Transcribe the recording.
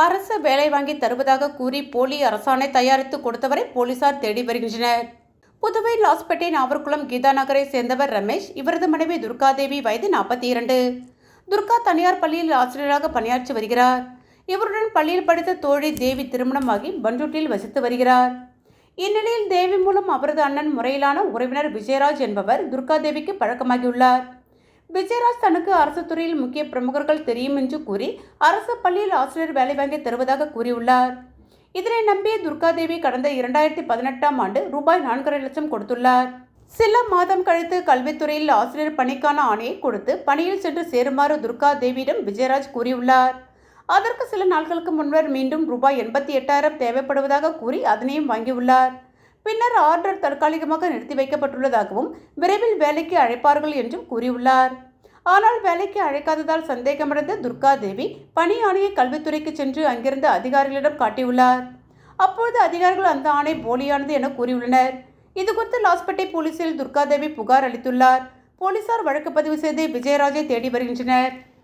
அரசு வேலை வாங்கி தருவதாக கூறி போலி அரசாணை தயாரித்து கொடுத்தவரை போலீசார் தேடி வருகின்றனர். புதுவை லாஸ்பேட்டை நாவர்குளம் கீதா நகரை சேர்ந்தவர் ரமேஷ். இவரது மனைவி துர்காதேவி வயது 42. துர்கா தனியார் பள்ளியில் ஆசிரியராக பணியாற்றி வருகிறார். இவருடன் பள்ளியில் படித்த தோழி தேவி திருமணமாகி பண்ருட்டியில் வசித்து வருகிறார். இந்நிலையில் தேவி மூலம் அவரது அண்ணன் முறையிலான உறவினர் விஜயராஜ் என்பவர் துர்காதேவிக்கு பழக்கமாகியுள்ளார். விஜயராஜ் தனக்கு அரசு துறையில் முக்கிய பிரமுகர்கள் தெரியும் என்று கூறி அரசு பள்ளியில் ஆசிரியர் வேலை வாங்கி தருவதாக கூறியுள்ளார். இதனை நம்பிய துர்காதேவி கடந்த 2018ஆம் ஆண்டு ரூபாய் 4.5 லட்சம் கொடுத்துள்ளார். சில மாதம் கழித்து கல்வித்துறையில் ஆசிரியர் பணிக்கான ஆணையை கொடுத்து பணியில் சென்று சேருமாறு துர்காதேவியிடம் விஜயராஜ் கூறியுள்ளார். அதற்கு சில நாட்களுக்கு முன்னர் மீண்டும் ரூபாய் 88,000 தேவைப்படுவதாக கூறி அதனையும் வாங்கியுள்ளார். பின்னர் ஆர்டர் தற்காலிகமாக நிறுத்தி வைக்கப்பட்டுள்ளதாகவும் விரைவில் வேலைக்கு அழைப்பார்கள் என்றும் கூறியுள்ளார். ஆனால் வேலைக்கு அழைக்காததால் சந்தேகமடைந்த துர்காதேவி பணி ஆணையை கல்வித்துறைக்கு சென்று அங்கிருந்த அதிகாரிகளிடம் காட்டியுள்ளார். அப்பொழுது அதிகாரிகள் அந்த ஆணை போலியானது என கூறியுள்ளனர். இதுகுறித்து லாஸ்பேட்டை போலீசில் துர்காதேவி புகார் அளித்துள்ளார். போலீசார் வழக்கு பதிவு செய்து விஜயராஜை தேடி வருகின்றனர்.